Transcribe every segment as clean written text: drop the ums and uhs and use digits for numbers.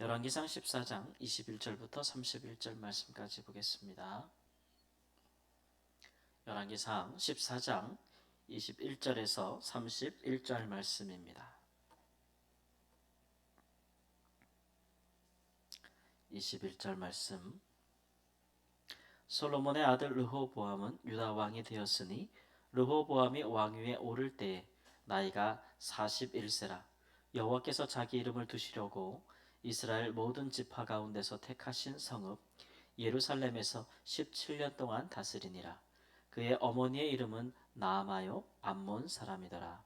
열왕기상 14장 21절부터 31절 말씀까지 보겠습니다. 열왕기상 14장 21절에서 31절 말씀입니다. 21절 말씀. 솔로몬의 아들 르호보암은 유다 왕이 되었으니 르호보암이 왕위에 오를 때에 나이가 41세라. 여호와께서 자기 이름을 두시려고 이스라엘 모든 지파 가운데서 택하신 성읍 예루살렘에서 17년 동안 다스리니라. 그의 어머니의 이름은 나아마요 암몬 사람이더라.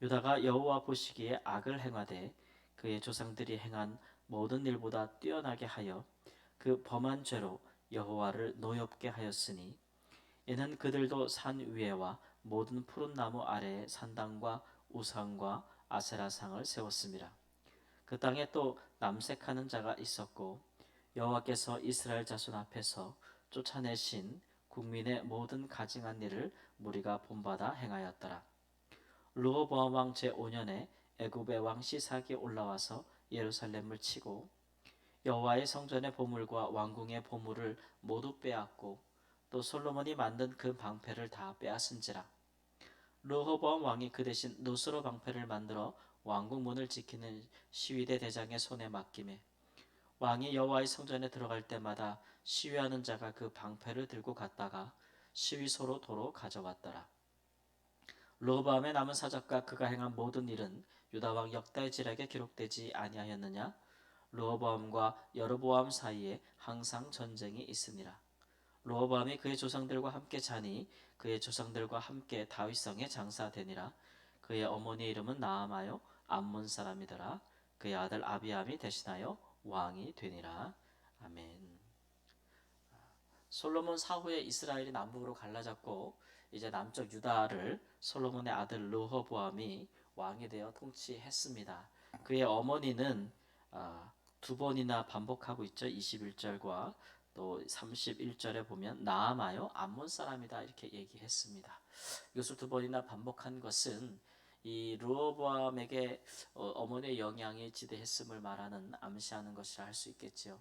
유다가 여호와 보시기에 악을 행하되 그의 조상들이 행한 모든 일보다 뛰어나게 하여 그 범한 죄로 여호와를 노엽게 하였으니 이는 그들도 산 위에와 모든 푸른 나무 아래에 산당과 우상과 아세라상을 세웠습니다. 그 땅에 또 남색하는 자가 있었고 여호와께서 이스라엘 자손 앞에서 쫓아내신 국민의 모든 가증한 일을 무리가 본받아 행하였더라. 르호보암 왕 제5년에 애굽의 왕 시삭이 올라와서 예루살렘을 치고 여호와의 성전의 보물과 왕궁의 보물을 모두 빼앗고 또 솔로몬이 만든 그 방패를 다 빼앗은지라. 르호보암 왕이 그 대신 노스로 방패를 만들어 왕궁 문을 지키는 시위대 대장의 손에 맡기매 왕이 여호와의 성전에 들어갈 때마다 시위하는 자가 그 방패를 들고 갔다가 시위소로 도로 가져왔더라. 르호보암의 남은 사적과 그가 행한 모든 일은 유다 왕 역대지략에 기록되지 아니하였느냐? 르호보암과 여로보암 사이에 항상 전쟁이 있으니라. 르호보암이 그의 조상들과 함께 자니 그의 조상들과 함께 다윗성에 장사되니라. 그의 어머니의 이름은 나아마요 암몬 사람이더라. 그의 아들 아비암이 대신하여 왕이 되니라. 아멘. 솔로몬 사후에 이스라엘이 남북으로 갈라졌고 이제 남쪽 유다를 솔로몬의 아들 르호보암이 왕이 되어 통치했습니다. 그의 어머니는 두 번이나 반복하고 있죠. 21절과 또 31절에 보면 나아마요 암몬 사람이다 이렇게 얘기했습니다. 이것을 두 번이나 반복한 것은 이 르호보암에게 어머니의 영향이 지대했음을 말하는 암시하는 것이라 할 수 있겠지요.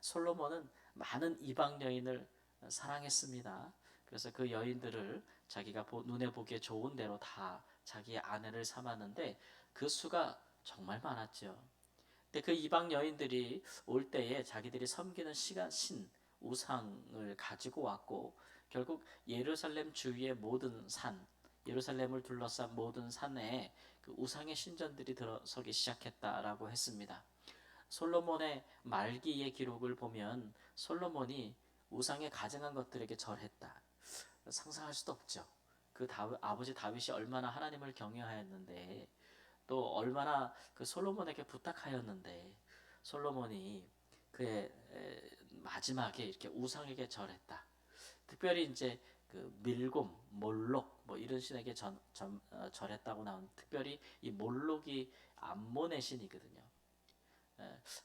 솔로몬은 많은 이방 여인을 사랑했습니다. 그래서 그 여인들을 자기가 눈에 보기에 좋은 대로 다 자기의 아내를 삼았는데 그 수가 정말 많았죠. 근데 그 이방 여인들이 올 때에 자기들이 섬기는 신 우상을 가지고 왔고 결국 예루살렘 주위의 모든 산, 예루살렘을 둘러싼 모든 산에 그 우상의 신전들이 들어서기 시작했다라고 했습니다. 솔로몬의 말기의 기록을 보면 솔로몬이 우상에 가증한 것들에게 절했다. 상상할 수도 없죠. 아버지 다윗이 얼마나 하나님을 경외하였는데 또 얼마나 그 솔로몬에게 부탁하였는데 솔로몬이 그의 마지막에 이렇게 우상에게 절했다. 특별히 이제 그 밀곰, 몰록 뭐 이런 신에게 절했다고 나온 특별히 이 몰록이 암몬의 신이거든요.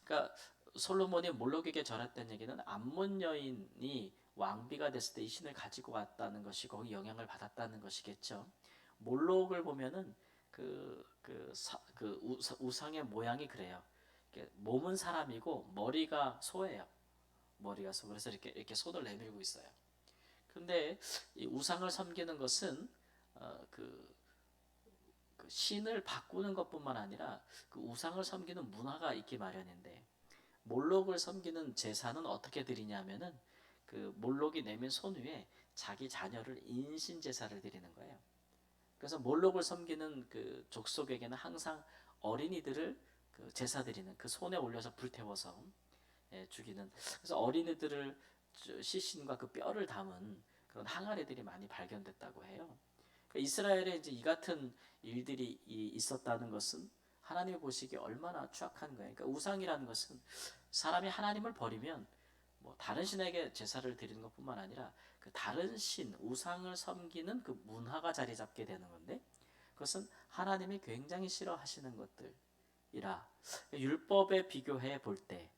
그러니까 솔로몬이 몰록에게 절했다는 얘기는 암몬 여인이 왕비가 됐을 때 이 신을 가지고 왔다는 것이 거기 영향을 받았다는 것이겠죠. 몰록을 보면은 우상의 모양이 그래요. 몸은 사람이고 머리가 소예요. 머리가 소. 그래서 이렇게 손을 내밀고 있어요. 근데 이 우상을 섬기는 것은 그 신을 바꾸는 것뿐만 아니라 그 우상을 섬기는 문화가 있기 마련인데 몰록을 섬기는 제사는 어떻게 드리냐면은 그 몰록이 내민 손 위에 자기 자녀를 인신 제사를 드리는 거예요. 그래서 몰록을 섬기는 그 족속에게는 항상 어린이들을 그 제사 드리는 그 손에 올려서 불태워서 죽이는 그래서 어린이들을 시신과 그 뼈를 담은 그런 항아리들이 많이 발견됐다고 해요. 그러니까 이스라엘에 이제 이 같은 일들이 있었다는 것은 하나님이 보시기에 얼마나 추악한 거예요. 그러니까 우상이라는 것은 사람이 하나님을 버리면 뭐 다른 신에게 제사를 드리는 것뿐만 아니라 그 다른 신, 우상을 섬기는 그 문화가 자리 잡게 되는 건데 그것은 하나님이 굉장히 싫어하시는 것들이라 율법에 비교해 볼 때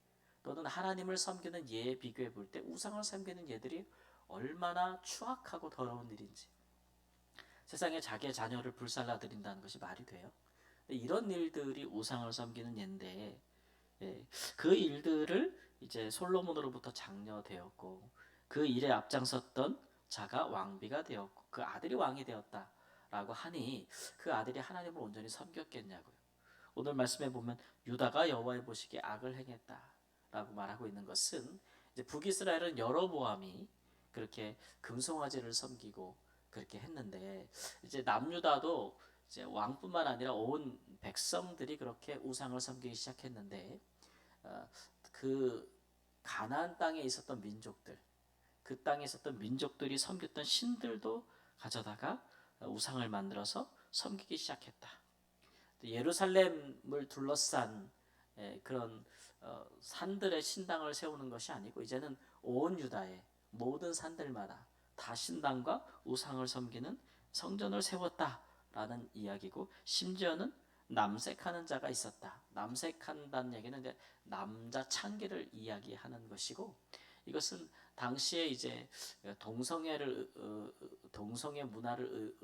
또는 하나님을 섬기는 예에 비교해 볼 때 우상을 섬기는 예들이 얼마나 추악하고 더러운 일인지 세상에 자기의 자녀를 불살라 드린다는 것이 말이 돼요? 이런 일들이 우상을 섬기는 예인데 그 일들을 이제 솔로몬으로부터 장려되었고 그 일에 앞장섰던 자가 왕비가 되었고 그 아들이 왕이 되었다라고 하니 그 아들이 하나님을 온전히 섬겼겠냐고요. 오늘 말씀에 보면 유다가 여호와의 보시기에 악을 행했다라고 말하고 있는 것은 이제 북이스라엘은 여로보암이 그렇게 금송아지를 섬기고 그렇게 했는데 이제 남유다도 이제 왕뿐만 아니라 온 백성들이 그렇게 우상을 섬기기 시작했는데 그 가나안 땅에 있었던 민족들, 그 땅에 있었던 민족들이 섬겼던 신들도 가져다가 우상을 만들어서 섬기기 시작했다. 예루살렘을 둘러싼 그런 산들의 신당을 세우는 것이 아니고 이제는 온 유다의 모든 산들마다 다 신당과 우상을 섬기는 성전을 세웠다라는 이야기고 심지어는 남색하는 자가 있었다. 남색한다는 얘기는 이제 남자 창기를 이야기하는 것이고 이것은 당시에 이제 동성애 문화를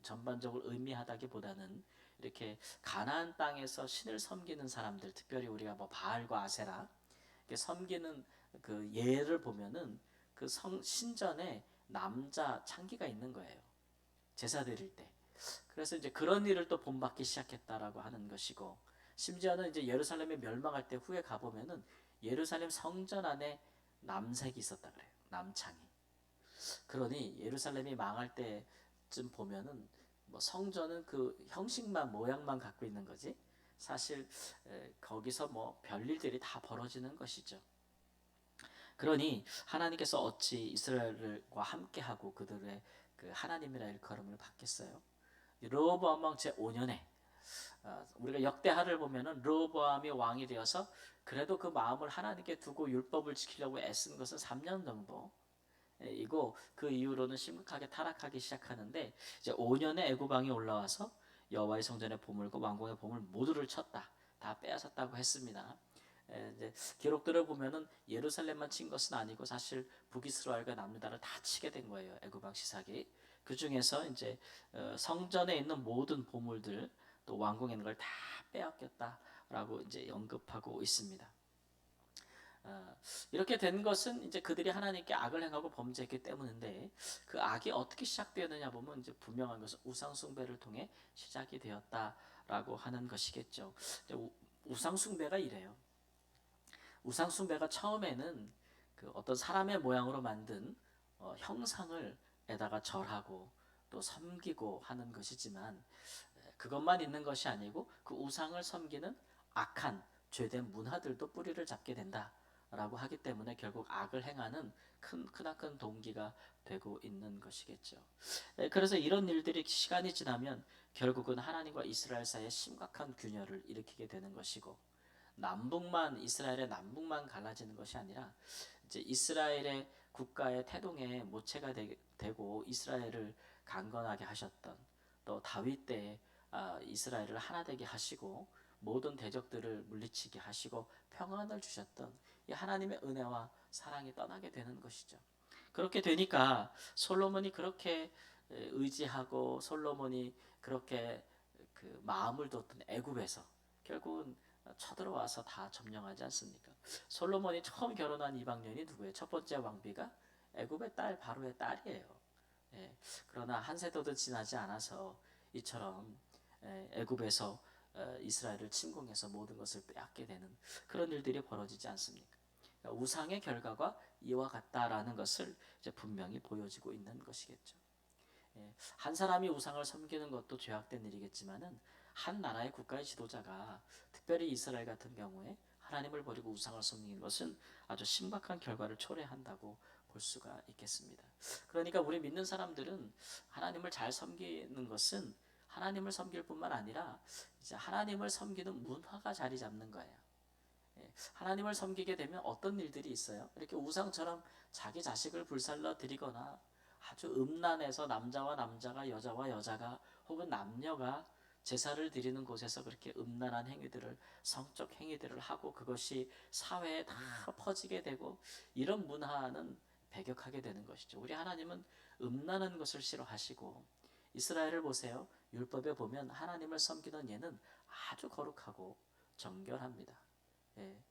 전반적으로 의미하다기보다는 이렇게 가나안 땅에서 신을 섬기는 사람들, 특별히 우리가 뭐 바알과 아세라 섬기는 그 예를 보면은 그 신전에 남자 창기가 있는 거예요. 제사 드릴 때. 그래서 이제 그런 일을 또 본받기 시작했다라고 하는 것이고 심지어는 이제 예루살렘에 멸망할 때 후에 가 보면은 예루살렘 성전 안에 남색이 있었다 그래요. 남창이. 그러니 예루살렘이 망할 때쯤 보면은 뭐 성전은 그 형식만 모양만 갖고 있는 거지. 사실 거기서 뭐 별일들이 다 벌어지는 것이죠. 그러니 하나님께서 어찌 이스라엘과 함께하고 그들의 그 하나님이라 일컬음을 받겠어요. 르호보암 왕 제5년에 우리가 역대하를 보면은 르호보암이 왕이 되어서 그래도 그 마음을 하나님께 두고 율법을 지키려고 애쓴 것은 3년 정도 이고 그 이후로는 심각하게 타락하기 시작하는데 이제 5년에 애굽 왕이 올라와서 여호와의 성전의 보물과 왕궁의 보물 모두를 쳤다. 다 빼앗았다고 했습니다. 이제 기록들을 보면은 예루살렘만 친 것은 아니고 사실 북이스라엘과 남유다를 다 치게 된 거예요. 애굽 왕 시삭이. 그 중에서 이제 성전에 있는 모든 보물들 또 왕궁에 있는 걸 다 빼앗겼다라고 이제 언급하고 있습니다. 이렇게 된 것은 이제 그들이 하나님께 악을 행하고 범죄했기 때문인데 그 악이 어떻게 시작되었느냐 보면 이제 분명한 것은 우상 숭배를 통해 시작이 되었다라고 하는 것이겠죠. 우상 숭배가 이래요. 우상 숭배가 처음에는 그 어떤 사람의 모양으로 만든 형상을 에다가 절하고 또 섬기고 하는 것이지만 그것만 있는 것이 아니고 그 우상을 섬기는 악한 죄된 문화들도 뿌리를 잡게 된다라고 하기 때문에 결국 악을 행하는 크나큰 동기가 되고 있는 것이겠죠. 그래서 이런 일들이 시간이 지나면 결국은 하나님과 이스라엘 사이에 심각한 균열을 일으키게 되는 것이고 이스라엘의 남북만 갈라지는 것이 아니라 이제 이스라엘의 국가의 태동에 모체가 되고 이스라엘을 강건하게 하셨던 또 다윗 때에 이스라엘을 하나 되게 하시고 모든 대적들을 물리치게 하시고 평안을 주셨던 이 하나님의 은혜와 사랑이 떠나게 되는 것이죠. 그렇게 되니까 솔로몬이 그렇게 의지하고 솔로몬이 그렇게 그 마음을 뒀던 애굽에서 결국은 쳐들어와서 다 점령하지 않습니까? 솔로몬이 처음 결혼한 이방년이 누구예요? 첫 번째 왕비가 애굽의 딸 바로의 딸이에요. 예, 그러나 한 세도도 지나지 않아서 이처럼 애굽에서 이스라엘을 침공해서 모든 것을 빼앗게 되는 그런 일들이 벌어지지 않습니까? 그러니까 우상의 결과가 이와 같다라는 것을 이제 분명히 보여지고 있는 것이겠죠. 한 사람이 우상을 섬기는 것도 죄악된 일이겠지만은 한 나라의 국가의 지도자가 특별히 이스라엘 같은 경우에 하나님을 버리고 우상을 섬기는 것은 아주 심각한 결과를 초래한다고 볼 수가 있겠습니다. 그러니까 우리 믿는 사람들은 하나님을 잘 섬기는 것은 하나님을 섬길 뿐만 아니라 이제 하나님을 섬기는 문화가 자리 잡는 거예요. 하나님을 섬기게 되면 어떤 일들이 있어요? 이렇게 우상처럼 자기 자식을 불살러 드리거나 아주 음란해서 남자와 남자가 여자와 여자가 혹은 남녀가 제사를 드리는 곳에서 그렇게 음란한 행위들을 성적 행위들을 하고 그것이 사회에 다 퍼지게 되고 이런 문화는 배격하게 되는 것이죠. 우리 하나님은 음란한 것을 싫어하시고 이스라엘을 보세요. 율법에 보면 하나님을 섬기던 예는 아주 거룩하고 정결합니다. 예.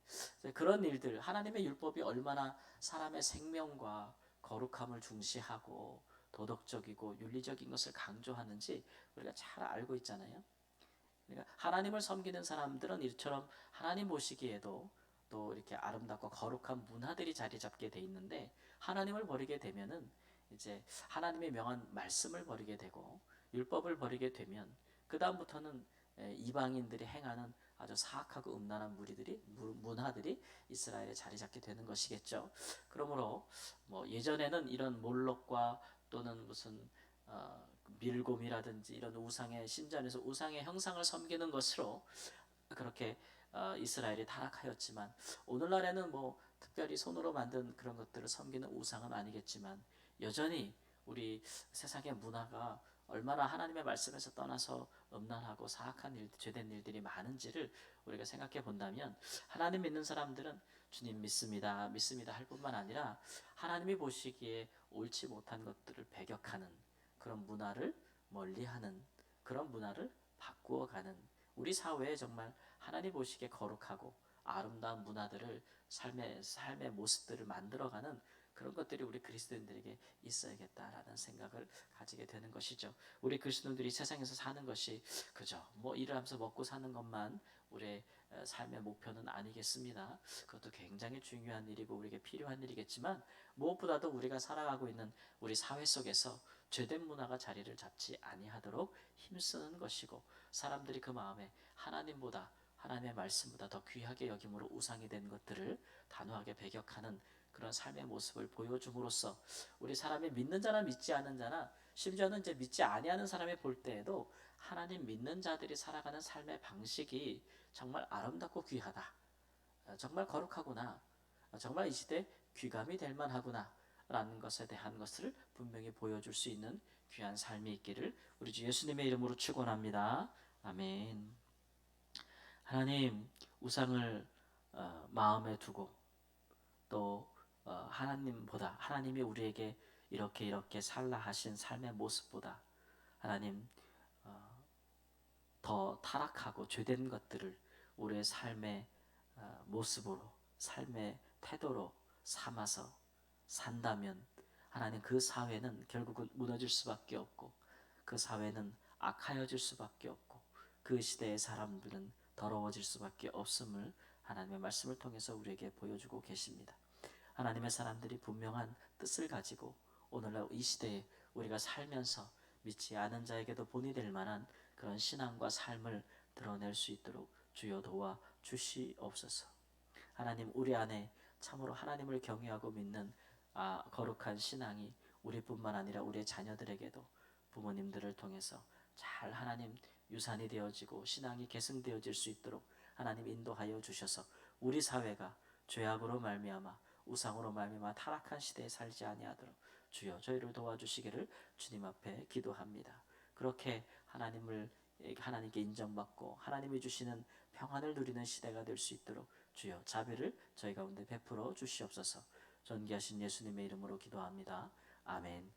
그런 일들, 하나님의 율법이 얼마나 사람의 생명과 거룩함을 중시하고 도덕적이고 윤리적인 것을 강조하는지 우리가 잘 알고 있잖아요. 그러니까 하나님을 섬기는 사람들은 이처럼 하나님 보시기에도 또 이렇게 아름답고 거룩한 문화들이 자리 잡게 돼 있는데, 하나님을 버리게 되면은 이제 하나님의 명한 말씀을 버리게 되고 율법을 버리게 되면 그 다음부터는 이방인들이 행하는 아주 사악하고 음란한 무리들이 문화들이 이스라엘에 자리 잡게 되는 것이겠죠. 그러므로 뭐 예전에는 이런 몰록과 또는 무슨 밀곰이라든지 이런 우상의 신전에서 우상의 형상을 섬기는 것으로 그렇게 이스라엘이 타락하였지만, 오늘날에는 뭐 특별히 손으로 만든 그런 것들을 섬기는 우상은 아니겠지만 여전히 우리 세상의 문화가 얼마나 하나님의 말씀에서 떠나서 음란하고 사악한 일, 죄된 일들이 많은지를 우리가 생각해 본다면, 하나님 믿는 사람들은 주님 믿습니다, 믿습니다 할 뿐만 아니라 하나님이 보시기에 옳지 못한 것들을 배격하는 그런 문화를 멀리하는, 그런 문화를 바꾸어가는, 우리 사회에 정말 하나님 보시기에 거룩하고 아름다운 문화들을 삶의 모습들을 만들어가는 그런 것들이 우리 그리스도인들에게 있어야겠다라는 생각을 가지게 되는 것이죠. 우리 그리스도인들이 세상에서 사는 것이 그저 뭐 일을 하면서 먹고 사는 것만 우리의 삶의 목표는 아니겠습니다. 그것도 굉장히 중요한 일이고 우리에게 필요한 일이겠지만, 무엇보다도 우리가 살아가고 있는 우리 사회 속에서 죄된 문화가 자리를 잡지 아니하도록 힘쓰는 것이고, 사람들이 그 마음에 하나님보다, 하나님의 말씀보다 더 귀하게 여김으로 우상이 된 것들을 단호하게 배격하는 그런 삶의 모습을 보여줌으로써 우리 사람이 믿는 자나 믿지 않는 자나, 심지어는 이제 믿지 아니하는 사람이 볼 때에도 하나님 믿는 자들이 살아가는 삶의 방식이 정말 아름답고 귀하다, 정말 거룩하구나, 정말 이 시대 귀감이 될 만하구나 라는 것에 대한 것을 분명히 보여줄 수 있는 귀한 삶이 있기를 우리 주 예수님의 이름으로 축원합니다. 아멘. 하나님, 우상을 마음에 두고 또 하나님보다, 하나님이 우리에게 이렇게 살라 하신 삶의 모습보다 하나님 더 타락하고 죄된 것들을 우리의 삶의 모습으로, 삶의 태도로 삼아서 산다면 하나님, 그 사회는 결국은 무너질 수밖에 없고 그 사회는 악하여질 수밖에 없고 그 시대의 사람들은 더러워질 수밖에 없음을 하나님의 말씀을 통해서 우리에게 보여주고 계십니다. 하나님의 사람들이 분명한 뜻을 가지고 오늘날 이 시대에 우리가 살면서 믿지 않은 자에게도 본이 될 만한 그런 신앙과 삶을 드러낼 수 있도록 주여 도와 주시옵소서. 하나님, 우리 안에 참으로 하나님을 경외하고 믿는 거룩한 신앙이 우리뿐만 아니라 우리의 자녀들에게도 부모님들을 통해서 잘 하나님 유산이 되어지고 신앙이 계승되어질 수 있도록 하나님 인도하여 주셔서 우리 사회가 죄악으로 말미암아 우상으로 말미암아 타락한 시대에 살지 아니하도록 주여 저희를 도와주시기를 주님 앞에 기도합니다. 그렇게 하나님께 인정받고 하나님이 주시는 평안을 누리는 시대가 될 수 있도록 주여 자비를 저희 가운데 베풀어 주시옵소서. 존귀하신 예수님의 이름으로 기도합니다. 아멘.